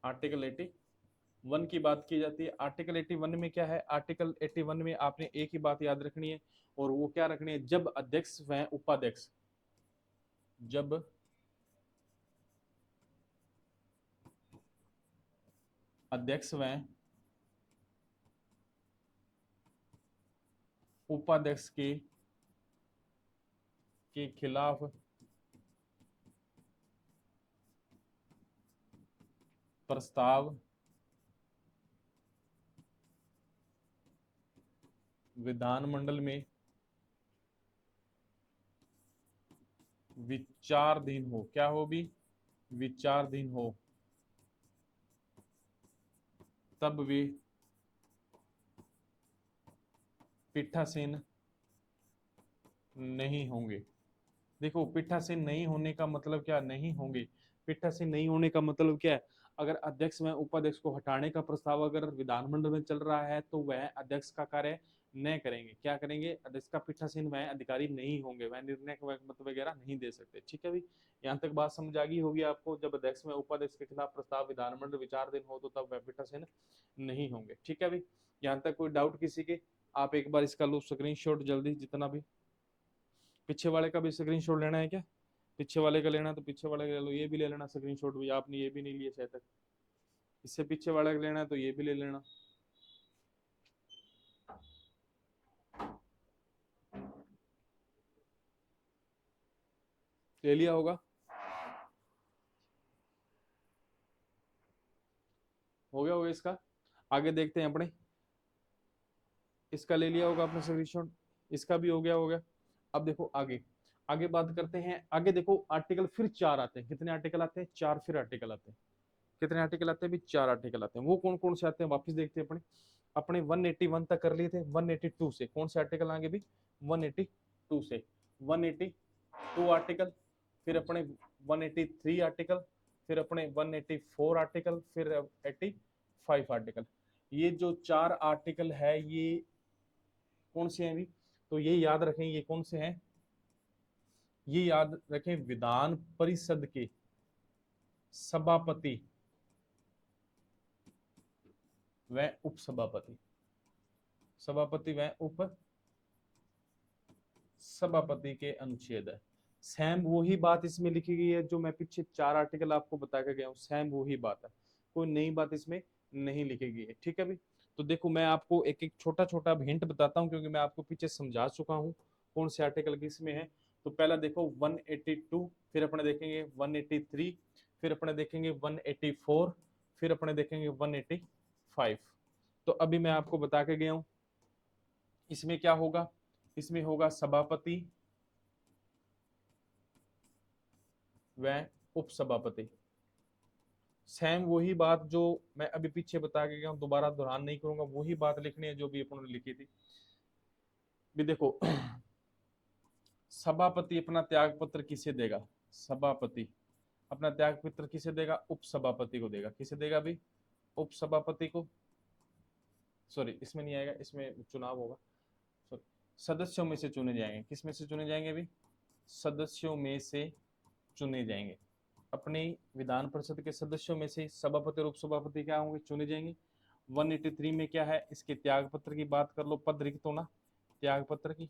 आर्टिकल 81 की बात की जाती है। आर्टिकल 81 में क्या है? आर्टिकल 81 में आपने एक ही बात याद रखनी है, और वो क्या रखनी है? जब अध्यक्ष व उपाध्यक्ष, जब अध्यक्ष व उपाध्यक्ष के खिलाफ प्रस्ताव विधानमंडल में विचाराधीन हो, क्या हो भी? विचाराधीन हो, तब वे पीठासीन नहीं होंगे। देखो पीठासीन नहीं होने का मतलब क्या, नहीं होंगे, पीठासीन नहीं होने का मतलब क्या है, अगर अध्यक्ष व उपाध्यक्ष को हटाने का प्रस्ताव अगर विधानमंडल में चल रहा है तो वह अध्यक्ष का कार्य न करेंगे, क्या करेंगे, अध्यक्ष का पीठासीन वह अधिकारी नहीं होंगे, वह निर्णय मत वगैरह नहीं दे सकते। ठीक है भाई, यहाँ तक बात समझ आ गई होगी आपको। जब अध्यक्ष में उपाध्यक्ष के खिलाफ प्रस्ताव विधानमंडल विचाराधीन हो तो तब वह पीठासीन नहीं होंगे। ठीक है भाई, यहाँ तक कोई डाउट किसी के? आप एक बार इसका लो स्क्रीनशॉट जल्दी, जितना भी पीछे वाले का भी स्क्रीनशॉट लेना है क्या, पीछे वाले का लेना है तो पीछे वाले का ले लो, ये भी ले लेना स्क्रीनशॉट भी, आपने ये भी नहीं लिया शायद तक, इससे पीछे वाले का लेना है तो ये भी ले लेना। ले लिया होगा, हो गया होगा इसका। आगे देखते हैं अपने, इसका ले लिया होगा आपने स्क्रीनशॉट, इसका भी हो गया होगा। अब देखो आगे, आगे बात करते हैं। आगे देखो आर्टिकल फिर चार आते हैं, कितने आर्टिकल आते हैं, चार फिर आर्टिकल आते हैं। कितने आर्टिकल आते हैं भी, चार आर्टिकल आते हैं। वो कौन कौन से आते हैं वापस देखते हैं अपने। अपने 181 तक कर लिए थे, 182 से कौन से आर्टिकल आगे भी, 182 से 182 आर्टिकल, फिर अपने 183 आर्टिकल, फिर अपने 184 आर्टिकल, फिर 85 आर्टिकल। ये जो चार आर्टिकल है ये कौन से हैं भी, तो ये याद रखें, ये कौन से हैं, ये याद रखें, विधान परिषद के सभापति व उपसभापति, सभापति व उप सभापति के अनुच्छेद है। सेम वही बात इसमें लिखी गई है जो मैं पीछे चार आर्टिकल आपको बता के गया हूँ, सेम वही बात है, कोई नई बात इसमें नहीं लिखी गई है। ठीक है भाई, तो देखो मैं आपको एक एक छोटा छोटा हिंट बताता हूँ, क्योंकि मैं आपको पीछे समझा चुका हूँ कौन से आर्टिकल किसमें है। तो पहला देखो 182, फिर अपने देखेंगे 183, फिर अपने देखेंगे 184, फिर अपने देखेंगे 185। तो अभी मैं आपको बता के गया हूँ, इसमें क्या होगा, इसमें होगा सभापति व उपसभापति। सेम वही बात जो मैं अभी पीछे बता के गया हूं, दोबारा दोहरान नहीं करूंगा, वही बात लिखनी है जो भी अपन ने लिखी थी। भी देखो सभापति अपना त्याग पत्र किसे देगा, सभापति अपना त्याग पत्र किसे देगा, उपसभापति को देगा। किसे देगा भी, उपसभापति को, सॉरी इसमें नहीं आएगा, इसमें चुनाव होगा, सॉरी सदस्यों में से चुने जाएंगे। किस में से चुने जाएंगे भी, सदस्यों में से चुने जाएंगे। अपनी विधान परिषद के सदस्यों में से सभापति और उपसभापति क्या होंगे, चुने जाएंगे। 183 में क्या है, इसके त्याग पत्र की बात कर लो, पद रिक्त होना त्याग पत्र की।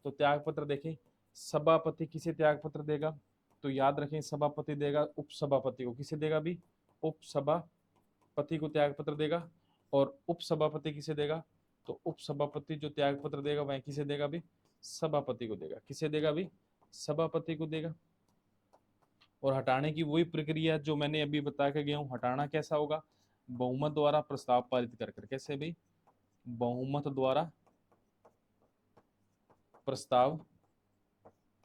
तो त्याग पत्र देखें, सभापति किसे त्याग पत्र देगा, तो याद रखें सभापति देगा उपसभापति को। किसे देगा भी, उपसभापति को त्याग पत्र देगा। और उपसभापति किसे देगा, तो उपसभापति जो त्याग पत्र देगा वह किसे देगा भी, सभापति को देगा। किसे देगा भी, सभापति को देगा। और हटाने की वही प्रक्रिया जो मैंने अभी बता के गया हूँ। हटाना कैसा होगा, बहुमत द्वारा प्रस्ताव पारित कर कर। कैसे भी, बहुमत द्वारा प्रस्ताव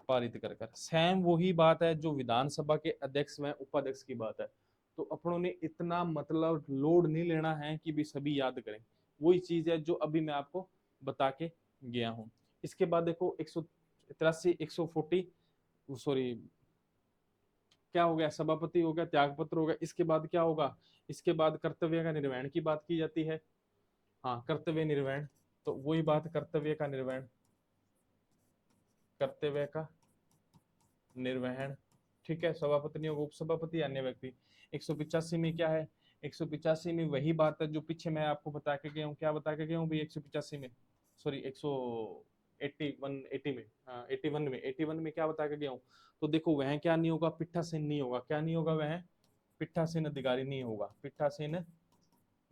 पारित कर कर। सेम वही बात है जो विधानसभा के अध्यक्ष व उपाध्यक्ष की बात है। तो अपनों ने इतना मतलब लोड नहीं लेना है कि भी सभी याद करें, वही चीज है जो अभी मैं आपको बता के गया हूँ। इसके बाद देखो 183 140 सॉरी क्या हो गया, सभापति हो गया, त्यागपत्र हो गया। इसके बाद क्या होगा, इसके बाद कर्तव्य का निर्वहन की बात की जाती है। हाँ कर्तव्य निर्वहन, तो वही बात कर्तव्य का निर्वहन, कर्तव्य का निर्वहन। ठीक है, सभापति नहीं होगा, उपसभापति अन्य व्यक्ति। 185 में क्या है, 185 में वही बात है जो पीछे मैं आपको बता के गया हूँ। क्या बता के गया हूँ भाई 185 में, सॉरी 180 में, हाँ 81 में क्या बता के गया हूँ। तो देखो वह क्या नहीं होगा, पीठासीन नहीं होगा। क्या नहीं होगा, वह पीठासीन अधिकारी नहीं होगा, पीठासीन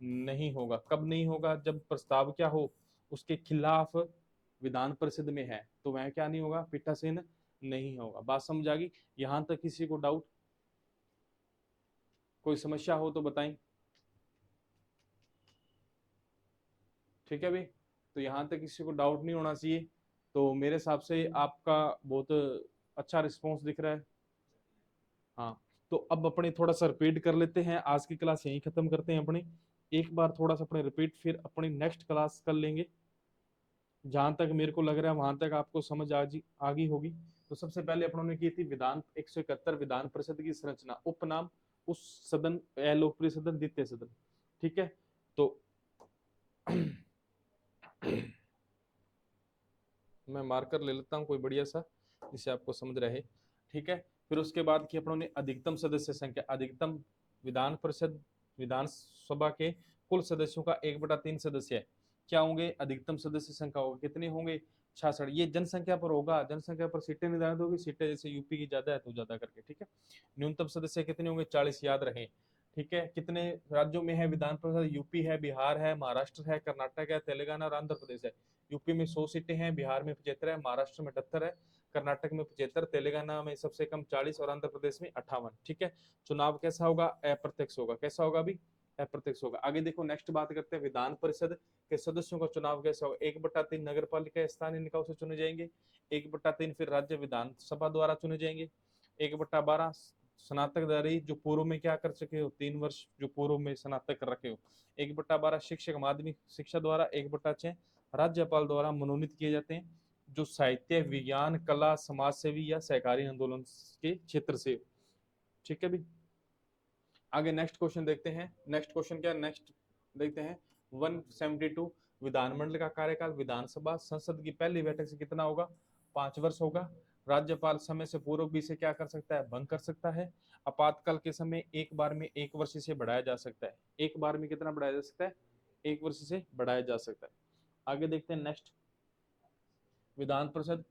नहीं होगा। कब नहीं होगा, जब प्रस्ताव क्या हो, उसके खिलाफ विधान परिषद में है, तो वह क्या नहीं होगा, पीठासीन नहीं होगा। बात समझ आ गई, यहां तक किसी को डाउट, कोई समस्या हो तो बताएं। ठीक है भाई, तो यहां तक किसी को डाउट नहीं होना चाहिए। तो मेरे हिसाब से आपका बहुत अच्छा रिस्पॉन्स दिख रहा है। हाँ, तो अब अपने थोड़ा सा रिपीट कर लेते हैं, आज की क्लास यहीं खत्म करते हैं अपनी। एक बार थोड़ा सा अपने रिपीट, फिर अपनी नेक्स्ट क्लास कर लेंगे। जहां तक मेरे को लग रहा है वहां तक आपको समझ आ गई होगी। तो सबसे पहले अपनों ने की थी विधान 171 विधान परिषद की संरचना, उपनाम, उस सदन, अलोकप्रिय सदन, द्वितीय सदन। ठीक है, तो मैं मार्कर ले लेता हूँ कोई बढ़िया सा जिसे आपको समझ रहे। ठीक है, फिर उसके बाद की अपनों ने अधिकतम सदस्य संख्या, अधिकतम विधान परिषद विधानसभा के कुल सदस्यों का 1/3 सदस्य है, क्या होंगे, अधिकतम सदस्य संख्या होगा, कितने होंगे, 66। ये जनसंख्या पर होगा, जनसंख्या पर सीटें निर्धारित होगी, सीटें जैसे यूपी की ज्यादा है तो ज्यादा करके। ठीक है, न्यूनतम सदस्य कितने होंगे, 40, याद रहे। ठीक है, कितने राज्यों में है विधान परिषद, यूपी है, बिहार है, महाराष्ट्र है, कर्नाटक है, तेलंगाना और आंध्र प्रदेश है। यूपी में 100 सीटें हैं, बिहार में 75 है, महाराष्ट्र में 78 है, कर्नाटक में 75, तेलंगाना में सबसे कम 40 और आंध्र प्रदेश में 58। ठीक है, चुनाव कैसा होगा, अप्रत्यक्ष होगा। कैसा होगा अभी, अप्रत्यक्ष होगा। आगे देखो, नेक्स्ट बात करते हैं विधान परिषद के सदस्यों का चुनाव कैसा होगा। 1/3 नगर पालिका स्थानीय निकायों से चुने जाएंगे, 1/3 फिर राज्य विधानसभा द्वारा चुने जाएंगे, 1/12 स्नातकधारी जो पूर्व में क्या कर चुके हो, 3 वर्ष जो पूर्व में स्नातक कर रखे हो, 1/12 शिक्षक माध्यमिक शिक्षा द्वारा, 1/6 राज्यपाल द्वारा मनोनीत किए जाते हैं जो साहित्य, विज्ञान, कला, समाज सेवी या सहकारी आंदोलन के क्षेत्र से। ठीक है भी, आगे नेक्स्ट क्वेश्चन देखते हैं। नेक्स्ट क्वेश्चन क्या, नेक्स्ट देखते हैं 172 विधानमंडल का कार्यकाल विधानसभा संसद की पहली बैठक से कितना होगा, 5 वर्ष होगा। राज्यपाल समय से पूर्व भी से क्या कर सकता है, भंग कर सकता है। आपातकाल के समय एक बार में 1 वर्ष से बढ़ाया जा सकता है। एक बार में कितना बढ़ाया जा सकता है, 1 वर्ष से बढ़ाया जा सकता है। आगे देखते हैं नेक्स्ट, विधान परिषद।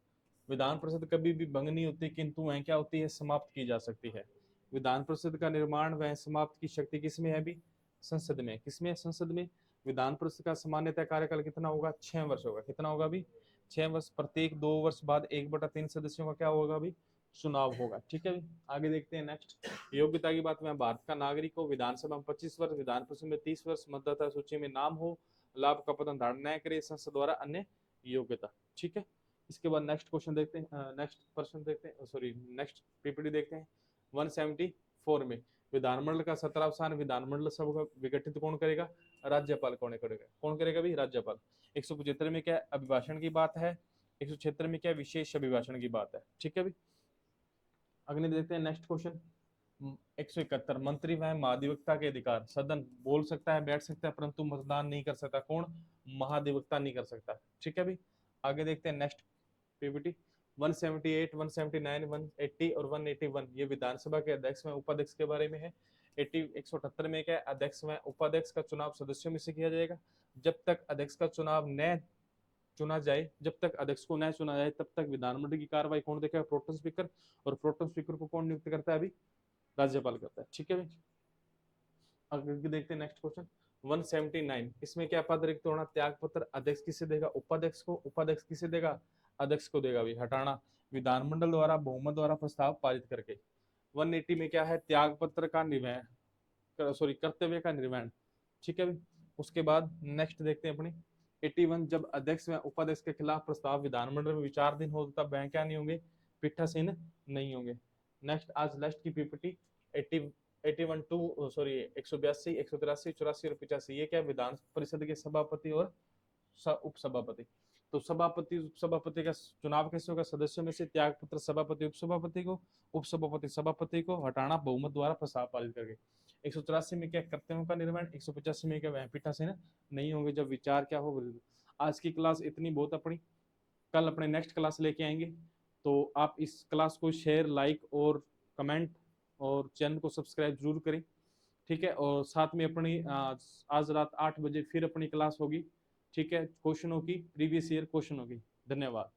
विधान परिषद कभी भी भंग नहीं होती, किंतु वह क्या होती है, समाप्त की जा सकती है। विधान परिषद का निर्माण वह समाप्त की शक्ति किसमें है अभी, संसद में। किसमें, संसद में। विधान परिषद का सामान्यतः कार्यकाल कितना होगा, 6 वर्ष होगा। कितना होगा अभी, 6 वर्ष। प्रत्येक 2 वर्ष बाद 1/3 सदस्यों का क्या होगा अभी, चुनाव होगा। ठीक है, आगे देखते हैं नेक्स्ट, योग्यता की बात में, भारत का नागरिक हो, विधानसभा में 25 वर्ष, विधान परिषद में 30 वर्ष, मतदाता सूची में नाम हो, लाभ का पतन धारण न करे, संसद द्वारा अन्य योग्यता। ठीक है, इसके बाद नेक्स्ट क्वेश्चन देखते हैं, नेक्स्ट पर्सन देखते हैं, सॉरी नेक्स्ट पीपीटी देखते हैं। 174 में विधानमंडल का 17वां स्थान विधानमंडल सभा विघटित कौन करेगा, राज्यपाल कौन करेगा, कौन करेगा भी, राज्यपाल। 175 में क्या अभिभाषण की बात है, 176 में क्या विशेष अभिभाषण की बात है। ठीक है भी, अगले देखते हैं नेक्स्ट क्वेश्चन। 171 मंत्री व महाधिवक्ता के अधिकार, सदन बोल सकता है, बैठ सकता है, परंतु मतदान नहीं कर सकता। कौन, महाधिवक्ता नहीं कर सकता। ठीक है भी, आगे देखते हैं नेक्स्ट पीपीटी। 178, 179, 180 और 181 ये विधानसभा के अध्यक्ष व उपाध्यक्ष के बारे में है। 178 में क्या, अध्यक्ष व उपाध्यक्ष का चुनाव सदस्यों में से किया जाएगा। जब तक अध्यक्ष का चुनाव न चुना जाए, जब तक अध्यक्ष को न चुना जाए तब तक विधानमंडल की कार्रवाई कौन देखेगा, प्रोटेम स्पीकर। और प्रोटेम स्पीकर को कौन नियुक्त करता है अभी, राज्यपाल करता है। ठीक है भाई, आगे देखते हैं नेक्स्ट क्वेश्चन। 179 इसमें क्या पद रिक्त होना, त्याग पत्र। अध्यक्ष किसे देगा, उपाध्यक्ष को। उपाध्यक्ष किसे देगा, अध्यक्ष को देगा भी। हटाना, विधानमंडल द्वारा बहुमत द्वारा प्रस्ताव पारित करके। 180 में क्या है, त्याग पत्र का निर्वहन, सॉरी कर्तव्य का निर्वहन। ठीक है, उसके बाद नेक्स्ट देखते हैं अपनी 81 जब अध्यक्ष व उपाध्यक्ष के खिलाफ प्रस्ताव विधानमंडल में विचाराधीन हो तब वह क्या नहीं होंगे, पीठासीन नहीं होंगे। नेक्स्ट आज लास्ट की पीपीटी 81 टू सॉरी 182, 183, 84 और 85 ये क्या, विधान परिषद के सभापति और उपसभापति। तो सभापति उपसभापति का चुनाव कैसे होगा, सदस्यों में से त्याग पत्र सभापति उपसभापति को, उपसभापति सभापति को। हटाना बहुमत द्वारा प्रस्ताव पारित करके। 184 में क्या, कर्तव्यों का निर्माण। 185 में क्या, वह पीठासीन नहीं होंगे जब विचार क्या हो। आज की क्लास इतनी बहुत अपनी, कल अपने नेक्स्ट क्लास लेके आएंगे। तो आप इस क्लास को शेयर, लाइक और कमेंट और चैनल को सब्सक्राइब जरूर करें। ठीक है, और साथ में अपनी आज रात 8 बजे फिर अपनी क्लास होगी। ठीक है, क्वेश्चनों की, प्रीवियस ईयर क्वेश्चनों की। धन्यवाद।